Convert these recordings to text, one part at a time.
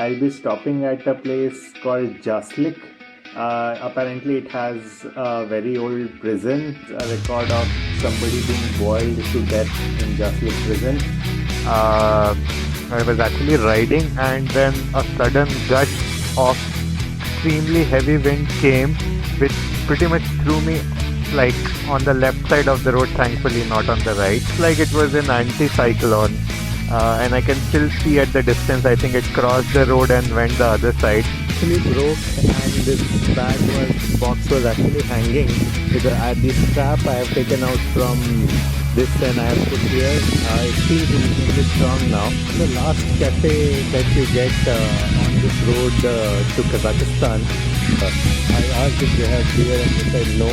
I'll be stopping at a place called Jasliq. Apparently, it has a very old prison, a record of somebody being boiled to death in Jasliq prison. Uh, I was actually riding, and then a sudden gush of extremely heavy wind came, which pretty much threw me like on the left side of the road, thankfully not on the right. Like it was an anti-cyclone, and I can still see at the distance. I think it crossed the road and went the other side. Actually broke, and this box was actually hanging because the strap I have taken out from this and I have put here. It feels reasonably strong now. The last cafe that you get on this road to Kazakhstan. I asked if they have beer and they said no,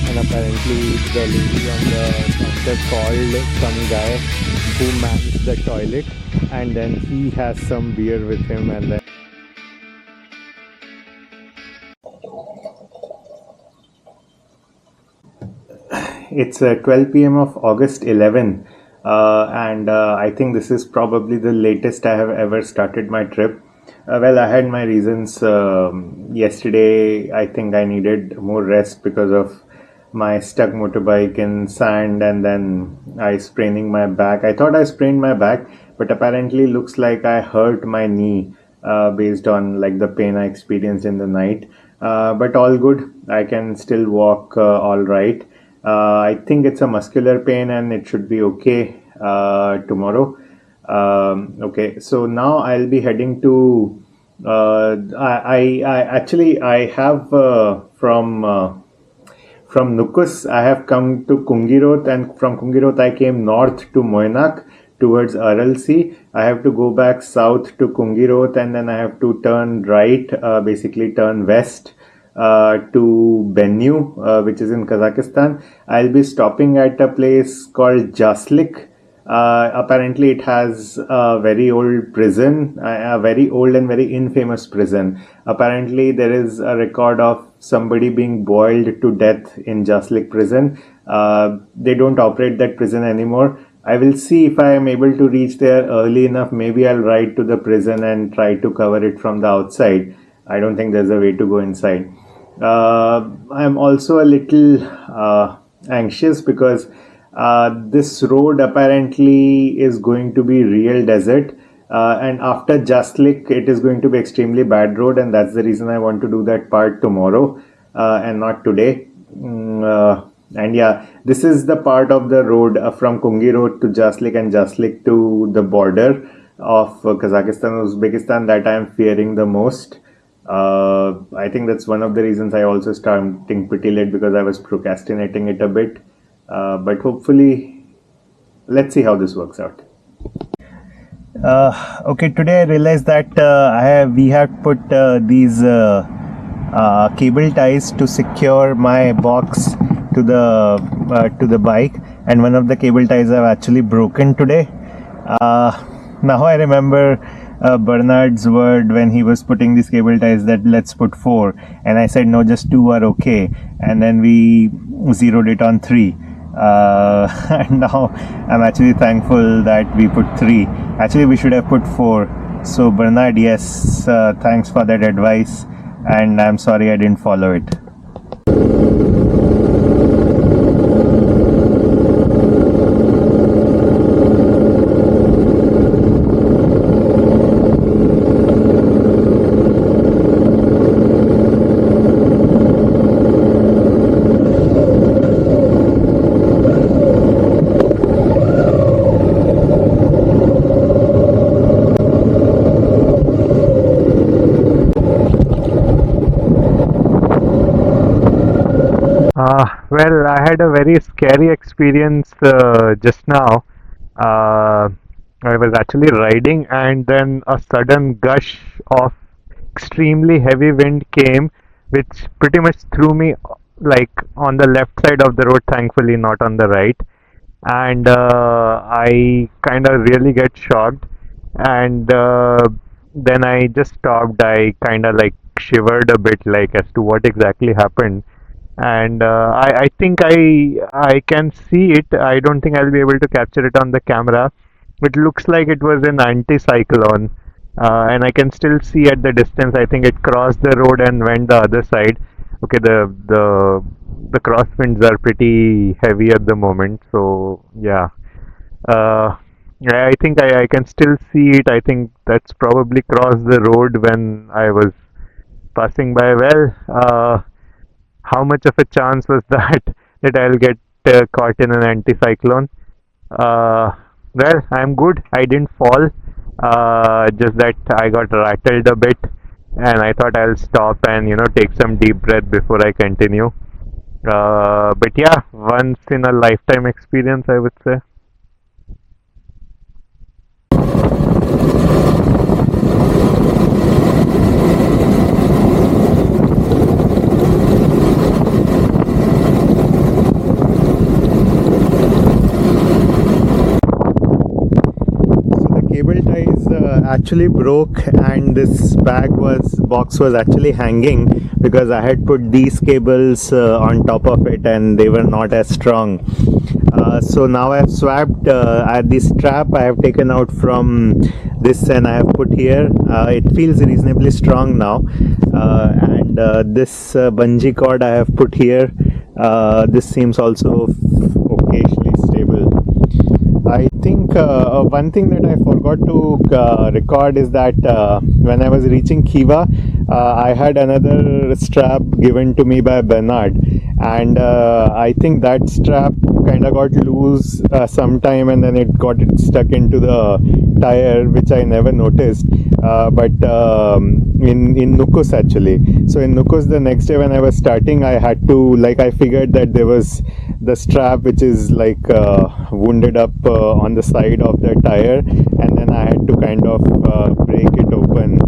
and apparently the lady on the counter called some guy who mans the toilet, and then he has some beer with him, and then it's 12 p.m. of August 11, and I think this is probably the latest I have ever started my trip. Well, I had my reasons. Yesterday, I think I needed more rest because of my stuck motorbike in sand, and then I spraining my back. I thought I sprained my back, but apparently looks like I hurt my knee based on like the pain I experienced in the night. But all good. I can still walk all right. I think it's a muscular pain, and it should be okay tomorrow. Okay, so now I'll be heading to. I actually I have from Nukus I have come to Kungirot, and from Kungirot I came north to Munyoq towards Aral Sea. I have to go back south to Kungirot, and then I have to turn right, basically turn west to Bennu, which is in Kazakhstan. I'll be stopping at a place called Jasliq. Apparently, it has a very old prison, a very old and very infamous prison. Apparently, there is a record of somebody being boiled to death in Jasliq prison. They don't operate that prison anymore. I will see if I am able to reach there early enough. Maybe I'll ride to the prison and try to cover it from the outside. I don't think there's a way to go inside. I'm also a little anxious because this road apparently is going to be real desert, and after Jaslik it is going to be extremely bad road, and that's the reason I want to do that part tomorrow and not today. And yeah, this is the part of the road from Kungi Road to Jaslik and Jaslik to the border of Kazakhstan, Uzbekistan that I am fearing the most. I think that's one of the reasons I also starting pretty late, because I was procrastinating it a bit. But hopefully, let's see how this works out. Okay, today I realized that we have put these cable ties to secure my box to the bike, and one of the cable ties have actually broken today. Now I remember Bernard's word when he was putting these cable ties that let's put 4, and I said no, just 2 are okay, and then we zeroed it on 3. And now I'm actually thankful that we put 3. Actually, we should have put 4. So Bernard, yes, thanks for that advice, and I'm sorry I didn't follow it. Well, I had a very scary experience just now. Uh, I was actually riding, and then a sudden gush of extremely heavy wind came, which pretty much threw me like on the left side of the road, thankfully not on the right. And I kind of really get shocked, and then I just stopped. I kind of like shivered a bit, like as to what exactly happened. And I think I can see it. I don't think I'll be able to capture it on the camera. It looks like it was an anti-cyclone. and I can still see at the distance. I think it crossed the road and went the other side. Okay, the crosswinds are pretty heavy at the moment, so yeah. I think I can still see it. I think that's probably crossed the road when I was passing by. Well, how much of a chance was that that I'll get caught in an anticyclone? Uh, well, I'm good. I didn't fall. Just that I got rattled a bit, and I thought I'll stop and take some deep breath before I continue. But yeah, once in a lifetime experience, I would say. So the cable ties actually broke, and this box was actually hanging because I had put these cables on top of it, and they were not as strong. So now I have swapped at the strap I have taken out from this, and I have put here. It feels reasonably strong now, and this bungee cord I have put here. This seems also occasionally stable. I think one thing that I forgot to record is that when I was reaching Khiva, I had another strap given to me by Bernard, and I think that strap kind of got loose sometime, and then it got stuck into the tire, which I never noticed. But in Nukus actually. So in Nukus, the next day when I was starting, I had to I figured that there was the strap which is wounded up on the side of the tire, and then I had to kind of break it open.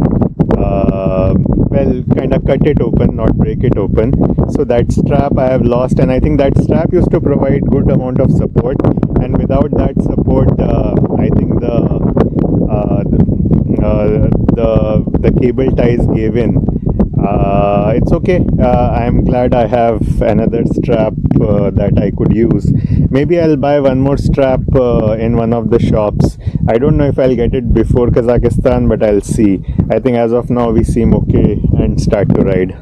Well, kind of cut it open, not break it open. So that strap I have lost, and I think that strap used to provide good amount of support, and without that support, I think the cable ties gave in. It's okay. I'm glad I have another strap that I could use. Maybe I'll buy one more strap in one of the shops. I don't know if I'll get it before Kazakhstan, but I'll see. I think as of now we seem okay and start to ride.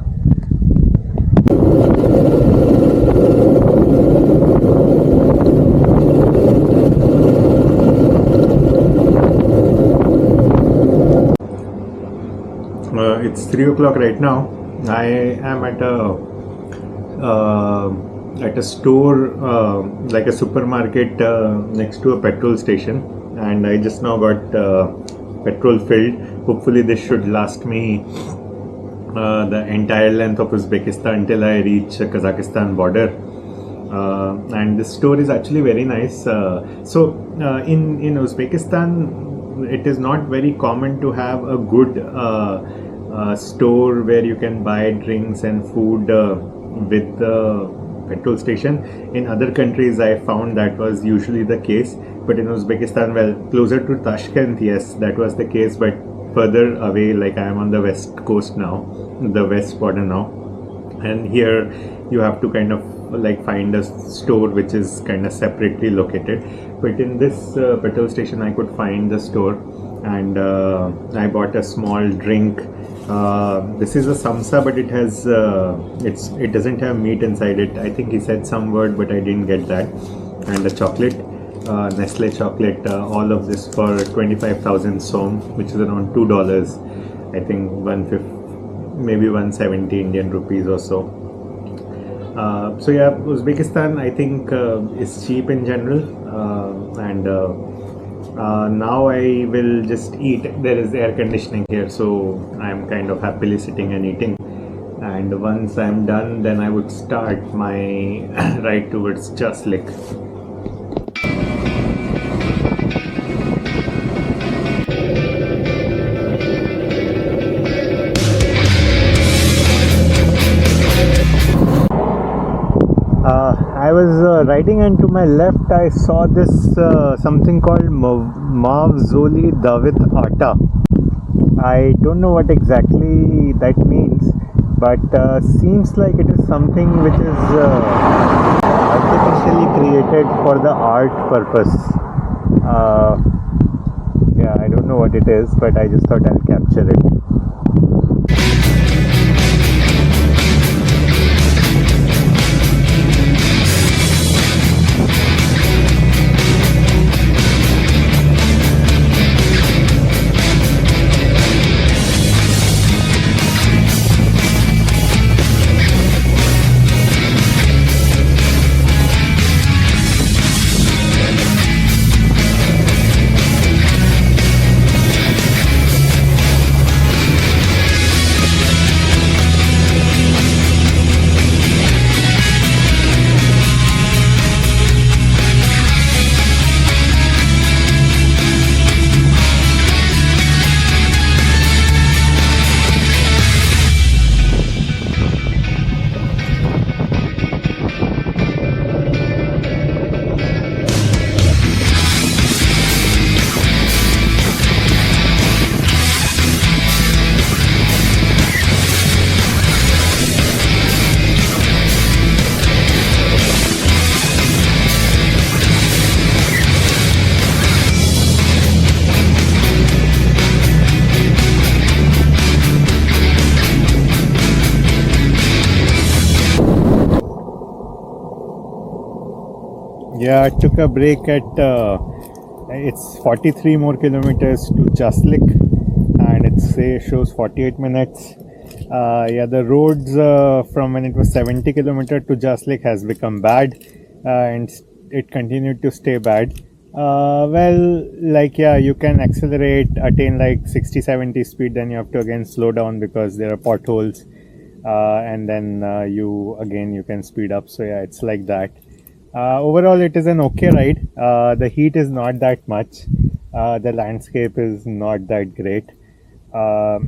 It's 3 o'clock right now. I am at a store, like a supermarket next to a petrol station, and I just now got petrol filled. Hopefully this should last me the entire length of Uzbekistan till I reach Kazakhstan border. And this store is actually very nice. In Uzbekistan, it is not very common to have a good store where you can buy drinks and food with the petrol station. In other countries, I found that was usually the case, but in Uzbekistan, well, closer to Tashkent, yes, that was the case, but further away, like I am on the west coast now, the west border now, and here you have to kind of find a store which is kind of separately located. But in this petrol station, I could find the store, and I bought a small drink. This is a samsa, but it has it doesn't have meat inside it. I think he said some word, but I didn't get that. And a chocolate, Nestle chocolate. All of this for 25,000 som, which is around $2. I think 150, maybe 170 Indian rupees or so. So yeah, Uzbekistan I think is cheap in general, and now I will just eat. There is air conditioning here, so I am kind of happily sitting and eating. And once I'm done, then I would start my ride towards Jasliq. I was riding, and to my left I saw this something called Mavzoli Davit Atta. I don't know what exactly that means, but seems like it is something which is artificially created for the art purpose. yeah, I don't know what it is, but I just thought I'll capture it. Yeah, I took a break at it's 43 more kilometers to Jasliq, and it shows 48 minutes. Yeah, the roads from when it was 70 kilometer to Jasliq has become bad, and it continued to stay bad. Well, like, yeah, you can accelerate, attain like 60-70 speed, then you have to again slow down because there are potholes, and then you can speed up. So yeah, it's like that. Overall, it is an okay ride. The heat is not that much. The landscape is not that great.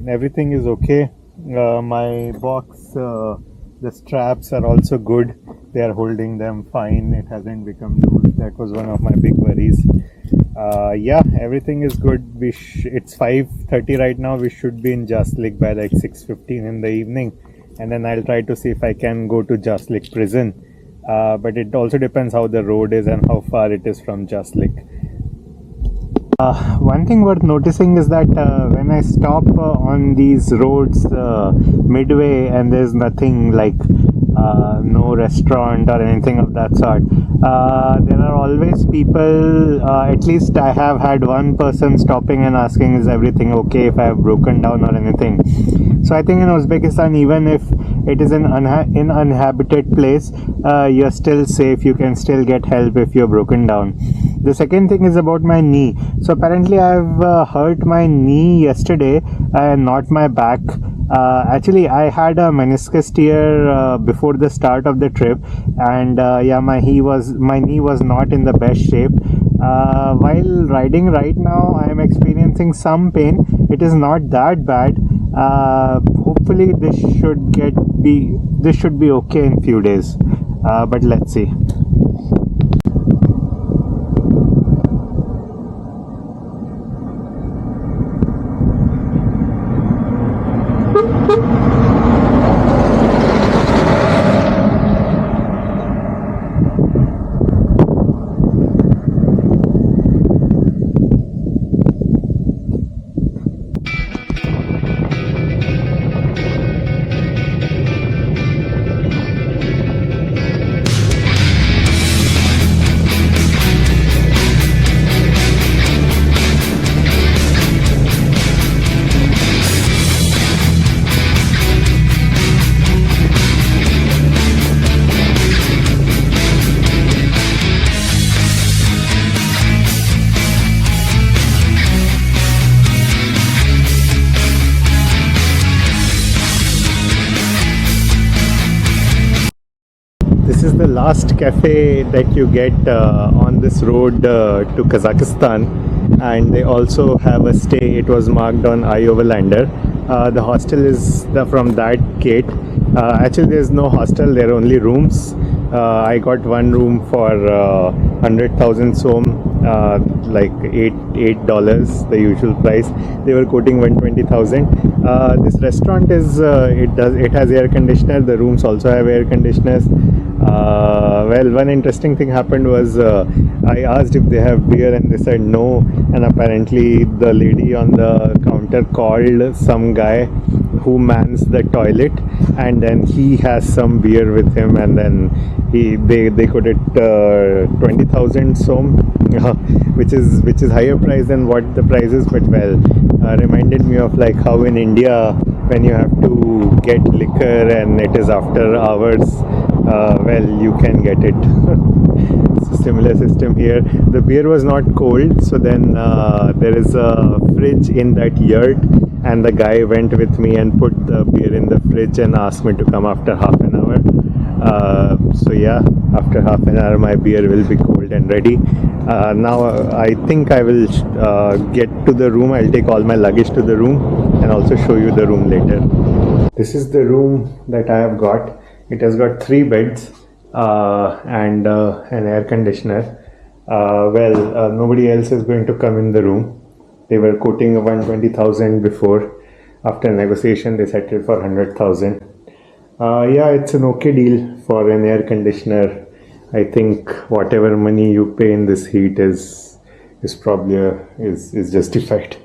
Everything is okay. My box, the straps are also good. They are holding them fine. It hasn't become loose. That was one of my big worries. Yeah, everything is good. It's 5:30 right now. We should be in Jasliq by like 6:15 in the evening, and then I'll try to see if I can go to Jasliq prison. But it also depends how the road is and how far it is from Jasliq. One thing worth noticing is that when I stop on these roads midway and there's nothing like no restaurant or anything of that sort, there are always people, at least I have had one person stopping and asking, is everything okay, if I have broken down or anything. So I think in Uzbekistan, even if it is an uninhabited place, you're still safe. You can still get help if you're broken down. The second thing is about my knee. So apparently I've hurt my knee yesterday and not my back. Actually, I had a meniscus tear before the start of the trip, and yeah, my knee was not in the best shape. While riding right now, I am experiencing some pain. It is not that bad. Hopefully, this should be okay in few days. But let's see. This is the last cafe that you get on this road to Kazakhstan, and they also have a stay. It was marked on iOverlander. The hostel is from that gate. Actually, there's no hostel, there are only rooms. I got one room for 100,000 som, like $8, the usual price. They were quoting 120,000. This restaurant is it has air conditioner. The rooms also have air conditioners. Well, one interesting thing happened was I asked if they have beer and they said no, and apparently the lady on the counter called some guy who mans the toilet, and then he has some beer with him, and then they quoted 20,000 som, which is higher price than what the price is, but well, reminded me of like how in India when you have to get liquor and it is after hours, well, you can get it. It's a similar system here. The beer was not cold, so then there is a fridge in that yurt, and the guy went with me and put the beer in the fridge and asked me to come after half an hour. So yeah, after half an hour my beer will be cold and ready. Now I think I will get to the room. I'll take all my luggage to the room and also show you the room later. This is the room that I have got. It has got 3 beds and an air conditioner. Well, nobody else is going to come in the room. They were quoting 120,000 before. After negotiation, they settled for 100,000. Yeah, it's an okay deal for an air conditioner. I think whatever money you pay in this heat is probably is justified.